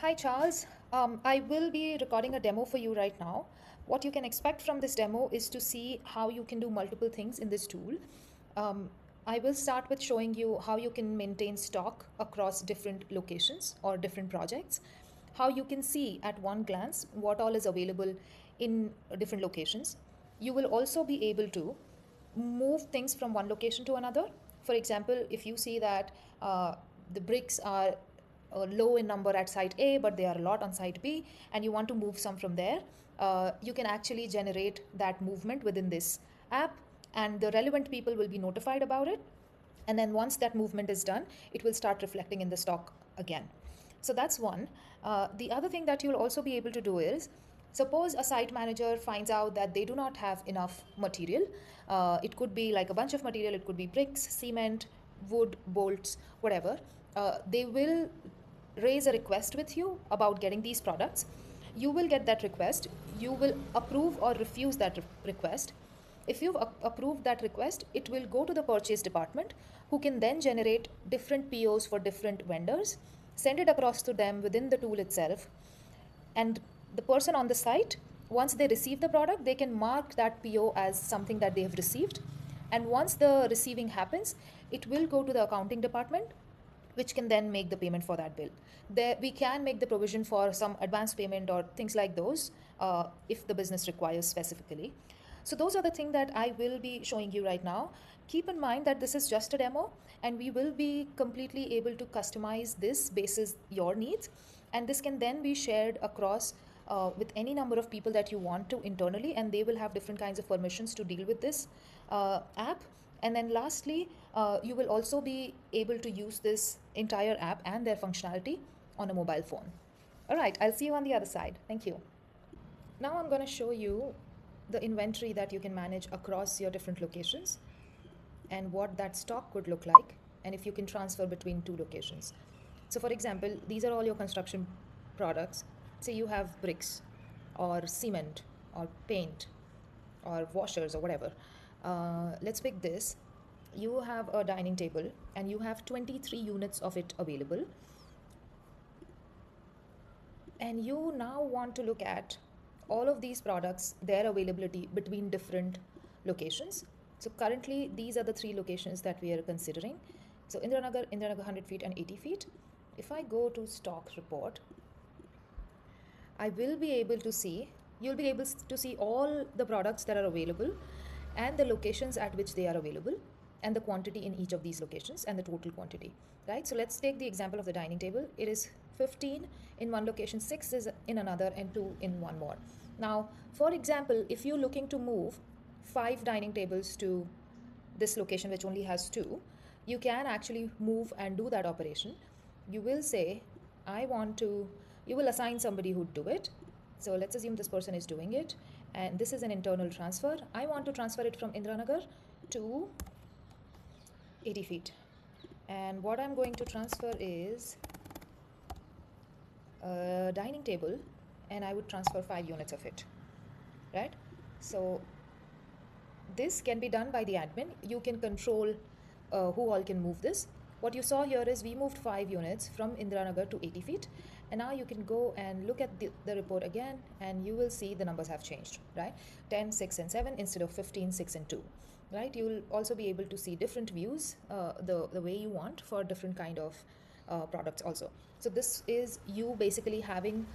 Hi Charles, I will be recording a demo for you right now. What you can expect from this demo is to see how you can do multiple things in this tool. Um, I will start with showing you how you can maintain stock across different locations or different projects, how you can see at one glance what all is available in different locations. You will also be able to move things from one location to another. For example, if you see that the bricks are low in number at site A, but they are a lot on site B, and you want to move some from there, you can actually generate that movement within this app, and the relevant people will be notified about it. And then once that movement is done, it will start reflecting in the stock again. So that's one. The other thing that you'll also be able to do is, suppose a site manager finds out that they do not have enough material. It could be like a bunch of material, it could be bricks, cement, wood, bolts, whatever. They will raise a request with you about getting these products. You will get that request. You will approve or refuse that request. If you've approved that request, it will go to the purchase department, who can then generate different POs for different vendors, send it across to them within the tool itself. And the person on the site, once they receive the product, they can mark that PO as something that they have received. And once the receiving happens, it will go to the accounting department, which can then make the payment for that bill. There, we can make the provision for some advance payment or things like those if the business requires specifically. So those are the things that I will be showing you right now. Keep in mind that this is just a demo, and we will be completely able to customize this basis your needs, and this can then be shared across with any number of people that you want to internally, and they will have different kinds of permissions to deal with this app. And then lastly, you will also be able to use this entire app and their functionality on a mobile phone. All right, I'll see you on the other side. Thank you. Now I'm going to show you the inventory that you can manage across your different locations and what that stock could look like, and if you can transfer between two locations. So for example, these are all your construction products. Say you have bricks or cement or paint or washers or whatever. Let's pick this. You have a dining table and you have 23 units of it available, and you now want to look at all of these products, their availability between different locations. So currently these are the three locations that we are considering. So Indiranagar 100 feet and 80 feet. If I go to stock report, I will be able to see, you'll be able to see all the products that are available and the locations at which they are available and the quantity in each of these locations and the total quantity, right? So let's take the example of the dining table. It is 15 in one location, 6 is in another, and 2 in one more. Now, for example, if you're looking to move 5 dining tables to this location which only has 2, you can actually move and do that operation. You will say, I want to, you will assign somebody who'd do it. So let's assume this person is doing it, and this is an internal transfer. I want to transfer it from Indiranagar to 80 feet. And what I'm going to transfer is a dining table, and I would transfer 5 units of it, right? So this can be done by the admin. You can control who all can move this. What you saw here is we moved 5 units from Indiranagar to 80 feet, and now you can go and look at the report again, and you will see the numbers have changed, right? 10, 6 and 7 instead of 15, 6 and 2, right? You will also be able to see different views the way you want for different kind of products also. So this is you basically having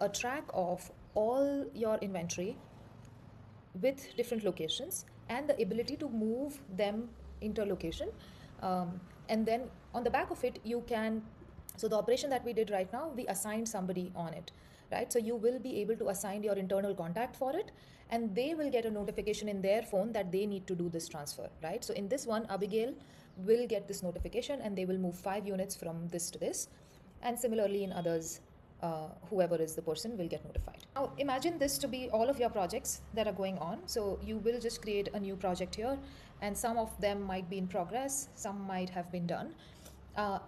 a track of all your inventory with different locations and the ability to move them interlocation. And then on the back of it, you can, so the operation that we did right now, we assigned somebody on it, right? So you will be able to assign your internal contact for it, and they will get a notification in their phone that they need to do this transfer, right? So in this one, Abigail will get this notification and they will move 5 units from this to this. And similarly in others, whoever is the person will get notified. Now imagine this to be all of your projects that are going on. So you will just create a new project here, and some of them might be in progress, some might have been done.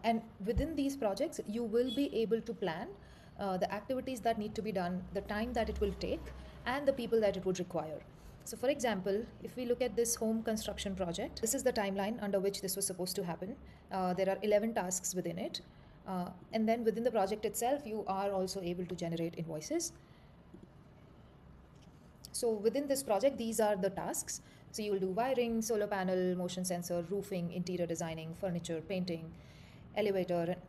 And within these projects, you will be able to plan the activities that need to be done, the time that it will take, and the people that it would require. So for example, if we look at this home construction project, this is the timeline under which this was supposed to happen. There are 11 tasks within it. And then within the project itself, you are also able to generate invoices. So within this project, these are the tasks. So you will do wiring, solar panel, motion sensor, roofing, interior designing, furniture, painting, elevator, and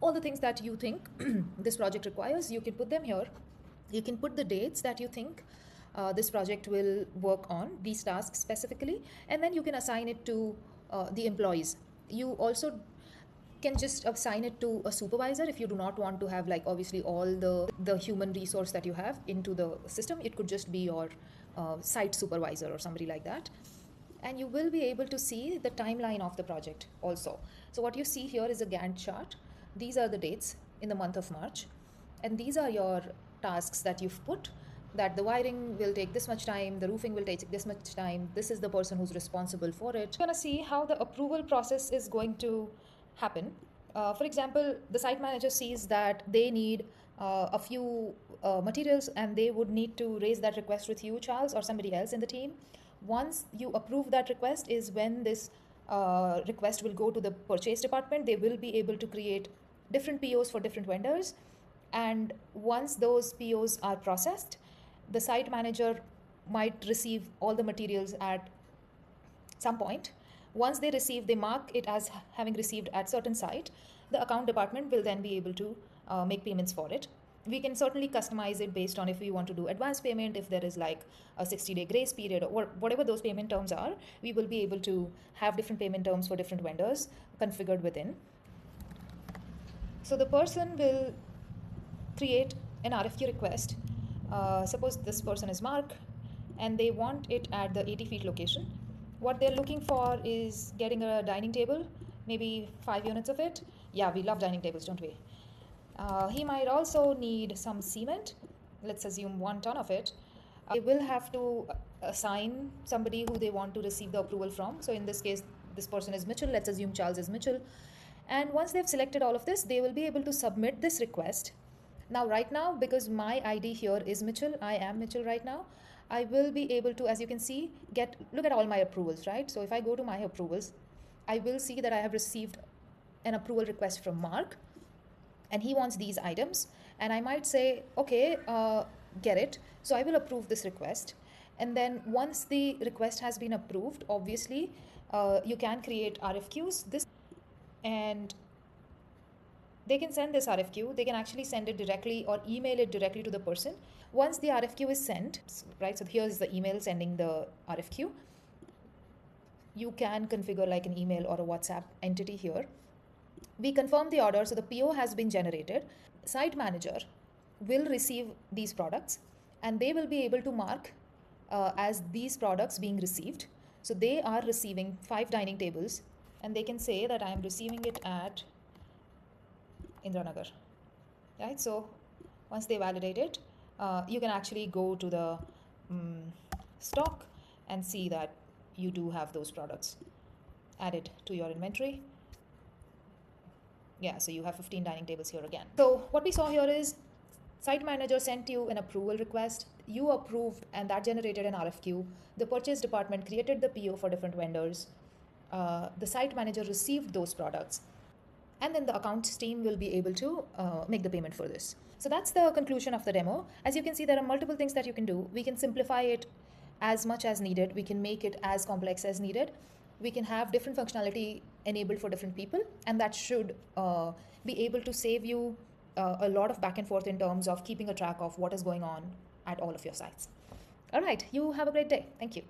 all the things that you think this project requires. You can put them here. You can put the dates that you think this project will work on, these tasks specifically, and then you can assign it to the employees. You also can just assign it to a supervisor if you do not want to have, like, obviously all the human resource that you have into the system. It could just be your site supervisor or somebody like that. And you will be able to see the timeline of the project also. So what you see here is a Gantt chart. These are the dates in the month of March, and these are your tasks that you've put, that the wiring will take this much time, the roofing will take this much time, this is the person who's responsible for it. You're going to see how the approval process is going to happen. For example, the site manager sees that they need a few materials, and they would need to raise that request with you, Charles, or somebody else in the team. Once you approve that request is when this request will go to the purchase department. They will be able to create different POs for different vendors. And once those POs are processed, the site manager might receive all the materials at some point. Once they receive, they mark it as having received at certain site. The account department will then be able to make payments for it. We can certainly customize it based on if we want to do advance payment, if there is like a 60-day grace period, or whatever those payment terms are. We will be able to have different payment terms for different vendors configured within. So the person will create an RFQ request. Suppose this person is Mark, and they want it at the 80 feet location. What they're looking for is getting a dining table, maybe 5 units of it. Yeah, we love dining tables, don't we? He might also need some cement. Let's assume 1 ton of it. They will have to assign somebody who they want to receive the approval from. So in this case, this person is Mitchell. Let's assume Charles is Mitchell. And once they've selected all of this, they will be able to submit this request. Now, right now, because my ID here is Mitchell, I am Mitchell right now, I will be able to, as you can see, look at all my approvals, right? So if I go to my approvals, I will see that I have received an approval request from Mark, and he wants these items. And I might say, okay, get it. So I will approve this request. And then once the request has been approved, obviously, you can create RFQs. And they can send this RFQ. They can actually send it directly or email it directly to the person. Once the RFQ is sent, right? So here's the email sending the RFQ. You can configure like an email or a WhatsApp entity here. We confirm the order, so the PO has been generated. Site manager will receive these products, and they will be able to mark as these products being received. So they are receiving 5 dining tables, and they can say that I am receiving it at Indranagar, right? So once they validate it, you can actually go to the stock and see that you do have those products added to your inventory. Yeah, so you have 15 dining tables here again. So what we saw here is site manager sent you an approval request, you approved, and that generated an RFQ. The purchase department created the PO for different vendors. The site manager received those products, and then the accounts team will be able to make the payment for this. So that's the conclusion of the demo. As you can see, there are multiple things that you can do. We can simplify it as much as needed. We can make it as complex as needed. We can have different functionality enabled for different people, and that should be able to save you a lot of back and forth in terms of keeping a track of what is going on at all of your sites. All right, you have a great day. Thank you.